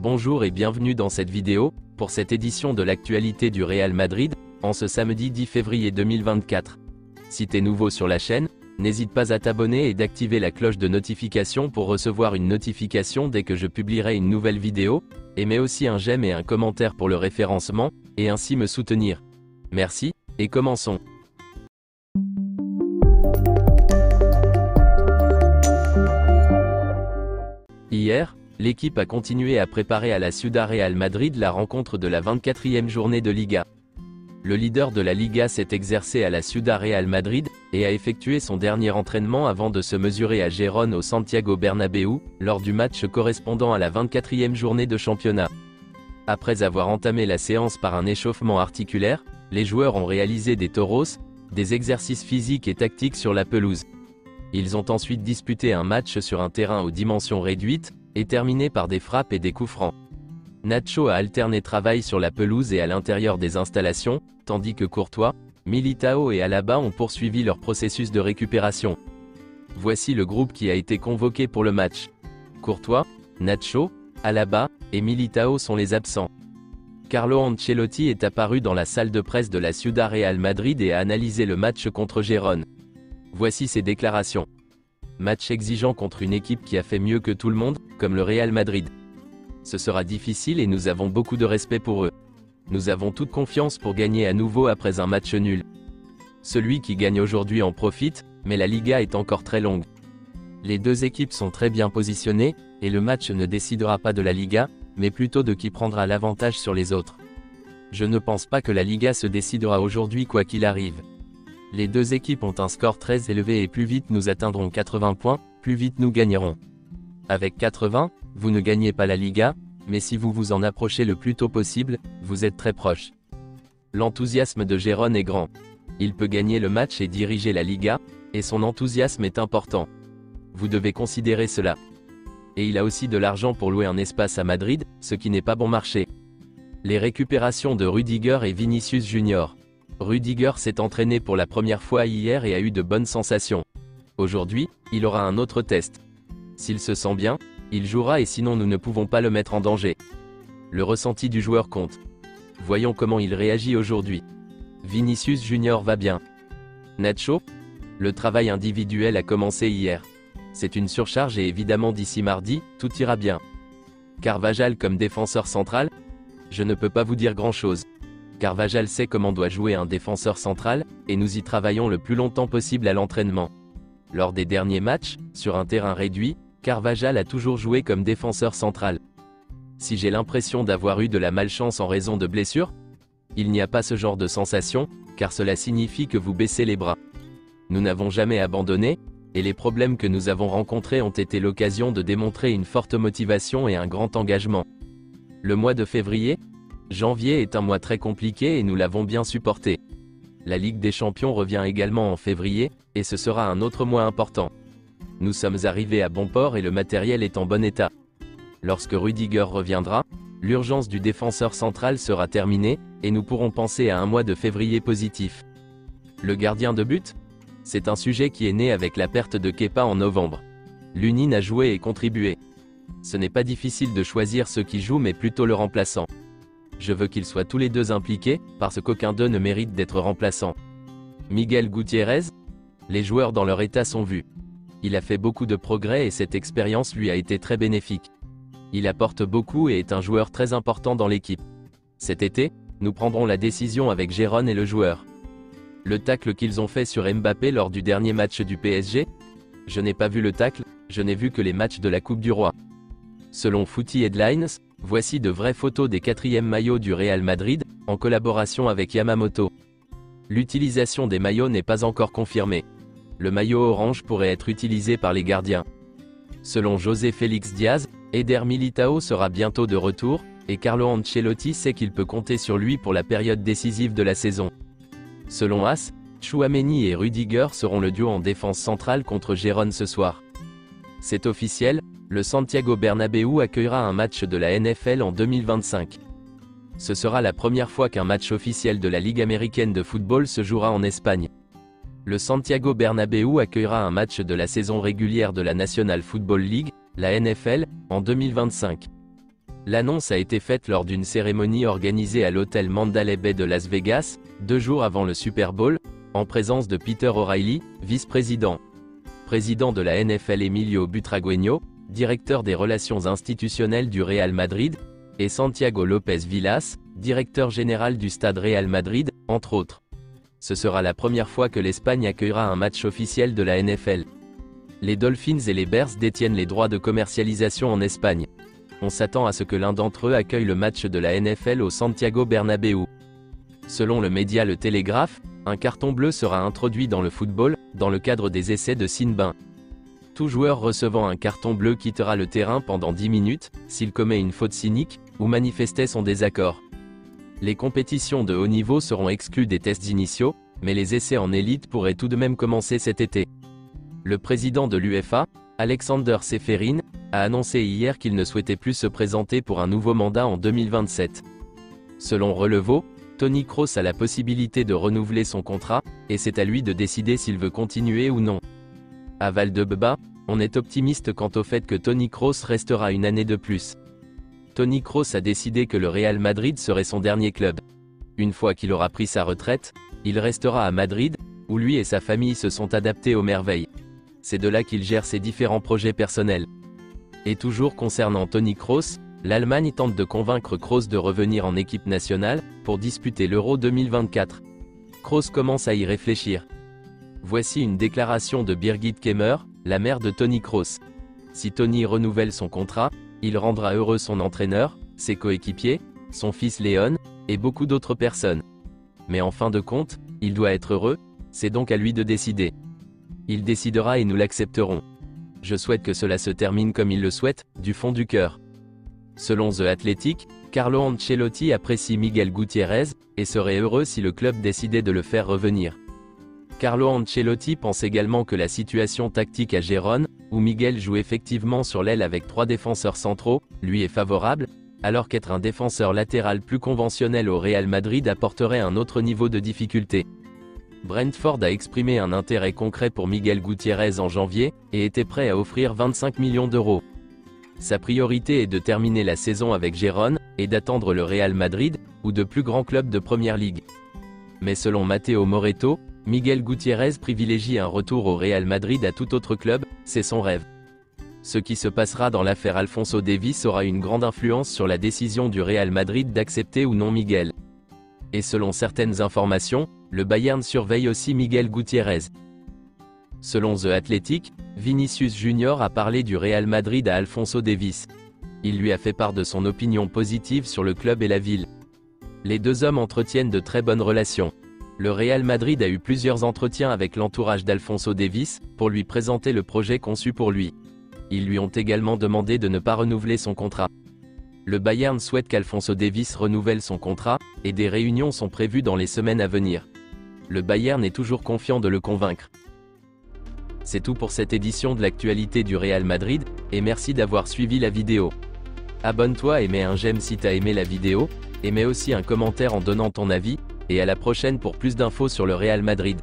Bonjour et bienvenue dans cette vidéo, pour cette édition de l'actualité du Real Madrid, en ce samedi 10 février 2024. Si t'es nouveau sur la chaîne, n'hésite pas à t'abonner et d'activer la cloche de notification pour recevoir une notification dès que je publierai une nouvelle vidéo, et mets aussi un j'aime et un commentaire pour le référencement, et ainsi me soutenir. Merci, et commençons. Hier, l'équipe a continué à préparer à la Ciudad Real Madrid la rencontre de la 24e journée de Liga. Le leader de la Liga s'est exercé à la Ciudad Real Madrid, et a effectué son dernier entraînement avant de se mesurer à Gérone au Santiago Bernabéu, lors du match correspondant à la 24e journée de championnat. Après avoir entamé la séance par un échauffement articulaire, les joueurs ont réalisé des toros, des exercices physiques et tactiques sur la pelouse. Ils ont ensuite disputé un match sur un terrain aux dimensions réduites, et terminé par des frappes et des coups francs. Nacho a alterné travail sur la pelouse et à l'intérieur des installations, tandis que Courtois, Militao et Alaba ont poursuivi leur processus de récupération. Voici le groupe qui a été convoqué pour le match. Courtois, Nacho, Alaba et Militao sont les absents. Carlo Ancelotti est apparu dans la salle de presse de la Ciudad Real Madrid et a analysé le match contre Gérone. Voici ses déclarations. Match exigeant contre une équipe qui a fait mieux que tout le monde, comme le Real Madrid. Ce sera difficile et nous avons beaucoup de respect pour eux. Nous avons toute confiance pour gagner à nouveau après un match nul. Celui qui gagne aujourd'hui en profite, mais la Liga est encore très longue. Les deux équipes sont très bien positionnées, et le match ne décidera pas de la Liga, mais plutôt de qui prendra l'avantage sur les autres. Je ne pense pas que la Liga se décidera aujourd'hui quoi qu'il arrive. Les deux équipes ont un score très élevé et plus vite nous atteindrons 80 points, plus vite nous gagnerons. Avec 80, vous ne gagnez pas la Liga, mais si vous vous en approchez le plus tôt possible, vous êtes très proche. L'enthousiasme de Gérone est grand. Il peut gagner le match et diriger la Liga, et son enthousiasme est important. Vous devez considérer cela. Et il a aussi de l'argent pour louer un espace à Madrid, ce qui n'est pas bon marché. Les récupérations de Rudiger et Vinicius Junior. Rudiger s'est entraîné pour la première fois hier et a eu de bonnes sensations. Aujourd'hui, il aura un autre test. S'il se sent bien, il jouera et sinon nous ne pouvons pas le mettre en danger. Le ressenti du joueur compte. Voyons comment il réagit aujourd'hui. Vinicius Junior va bien. Nacho? Le travail individuel a commencé hier. C'est une surcharge et évidemment d'ici mardi, tout ira bien. Carvajal comme défenseur central? Je ne peux pas vous dire grand-chose. Carvajal sait comment doit jouer un défenseur central, et nous y travaillons le plus longtemps possible à l'entraînement. Lors des derniers matchs, sur un terrain réduit, Carvajal a toujours joué comme défenseur central. Si j'ai l'impression d'avoir eu de la malchance en raison de blessures, il n'y a pas ce genre de sensation, car cela signifie que vous baissez les bras. Nous n'avons jamais abandonné, et les problèmes que nous avons rencontrés ont été l'occasion de démontrer une forte motivation et un grand engagement. Le mois de février, janvier est un mois très compliqué et nous l'avons bien supporté. La Ligue des Champions revient également en février, et ce sera un autre mois important. Nous sommes arrivés à bon port et le matériel est en bon état. Lorsque Rudiger reviendra, l'urgence du défenseur central sera terminée, et nous pourrons penser à un mois de février positif. Le gardien de but? C'est un sujet qui est né avec la perte de Kepa en novembre. Lunin a joué et contribué. Ce n'est pas difficile de choisir ceux qui jouent mais plutôt le remplaçant. Je veux qu'ils soient tous les deux impliqués, parce qu'aucun d'eux ne mérite d'être remplaçant. Miguel Gutiérrez? Les joueurs dans leur état sont vus. Il a fait beaucoup de progrès et cette expérience lui a été très bénéfique. Il apporte beaucoup et est un joueur très important dans l'équipe. Cet été, nous prendrons la décision avec Gérone et le joueur. Le tacle qu'ils ont fait sur Mbappé lors du dernier match du PSG? Je n'ai pas vu le tacle, je n'ai vu que les matchs de la Coupe du Roi. Selon Footy Headlines, voici de vraies photos des 4e maillots du Real Madrid, en collaboration avec Yamamoto. L'utilisation des maillots n'est pas encore confirmée. Le maillot orange pourrait être utilisé par les gardiens. Selon José Félix Diaz, Eder Militao sera bientôt de retour, et Carlo Ancelotti sait qu'il peut compter sur lui pour la période décisive de la saison. Selon AS, Tchouaméni et Rudiger seront le duo en défense centrale contre Gérone ce soir. C'est officiel, le Santiago Bernabéu accueillera un match de la NFL en 2025. Ce sera la première fois qu'un match officiel de la Ligue américaine de football se jouera en Espagne. Le Santiago Bernabéu accueillera un match de la saison régulière de la National Football League, la NFL, en 2025. L'annonce a été faite lors d'une cérémonie organisée à l'hôtel Mandalay Bay de Las Vegas, 2 jours avant le Super Bowl, en présence de Peter O'Reilly, vice-président. Président de la NFL Emilio Butragueño, directeur des relations institutionnelles du Real Madrid, et Santiago López Villas, directeur général du stade Real Madrid, entre autres. Ce sera la première fois que l'Espagne accueillera un match officiel de la NFL. Les Dolphins et les Bears détiennent les droits de commercialisation en Espagne. On s'attend à ce que l'un d'entre eux accueille le match de la NFL au Santiago Bernabéu. Selon le média Le Télégraphe, un carton bleu sera introduit dans le football, dans le cadre des essais de Sinbin. Tout joueur recevant un carton bleu quittera le terrain pendant 10 minutes, s'il commet une faute cynique, ou manifestait son désaccord. Les compétitions de haut niveau seront exclues des tests initiaux, mais les essais en élite pourraient tout de même commencer cet été. Le président de l'UEFA, Alexander Ceferin, a annoncé hier qu'il ne souhaitait plus se présenter pour un nouveau mandat en 2027. Selon Relevo, Tony Kroos a la possibilité de renouveler son contrat, et c'est à lui de décider s'il veut continuer ou non. À Valdebebas, on est optimiste quant au fait que Tony Kroos restera une année de plus. Tony Kroos a décidé que le Real Madrid serait son dernier club. Une fois qu'il aura pris sa retraite, il restera à Madrid, où lui et sa famille se sont adaptés aux merveilles. C'est de là qu'il gère ses différents projets personnels. Et toujours concernant Tony Kroos, l'Allemagne tente de convaincre Kroos de revenir en équipe nationale, pour disputer l'Euro 2024. Kroos commence à y réfléchir. Voici une déclaration de Birgit Kemmer, la mère de Tony Kroos. Si Tony renouvelle son contrat, il rendra heureux son entraîneur, ses coéquipiers, son fils Léon, et beaucoup d'autres personnes. Mais en fin de compte, il doit être heureux, c'est donc à lui de décider. Il décidera et nous l'accepterons. Je souhaite que cela se termine comme il le souhaite, du fond du cœur. Selon The Athletic, Carlo Ancelotti apprécie Miguel Gutiérrez, et serait heureux si le club décidait de le faire revenir. Carlo Ancelotti pense également que la situation tactique à Gérone, où Miguel joue effectivement sur l'aile avec 3 défenseurs centraux, lui est favorable, alors qu'être un défenseur latéral plus conventionnel au Real Madrid apporterait un autre niveau de difficulté. Brentford a exprimé un intérêt concret pour Miguel Gutiérrez en janvier, et était prêt à offrir 25 millions d'euros. Sa priorité est de terminer la saison avec Gérone, et d'attendre le Real Madrid, ou de plus grands clubs de Première Ligue. Mais selon Matteo Moretto, Miguel Gutiérrez privilégie un retour au Real Madrid à tout autre club, c'est son rêve. Ce qui se passera dans l'affaire Alphonso Davies aura une grande influence sur la décision du Real Madrid d'accepter ou non Miguel. Et selon certaines informations, le Bayern surveille aussi Miguel Gutiérrez. Selon The Athletic, Vinicius Junior a parlé du Real Madrid à Alphonso Davies. Il lui a fait part de son opinion positive sur le club et la ville. Les deux hommes entretiennent de très bonnes relations. Le Real Madrid a eu plusieurs entretiens avec l'entourage d'Alphonso Davies, pour lui présenter le projet conçu pour lui. Ils lui ont également demandé de ne pas renouveler son contrat. Le Bayern souhaite qu'Alphonso Davies renouvelle son contrat, et des réunions sont prévues dans les semaines à venir. Le Bayern est toujours confiant de le convaincre. C'est tout pour cette édition de l'actualité du Real Madrid, et merci d'avoir suivi la vidéo. Abonne-toi et mets un j'aime si t'as aimé la vidéo, et mets aussi un commentaire en donnant ton avis, et à la prochaine pour plus d'infos sur le Real Madrid.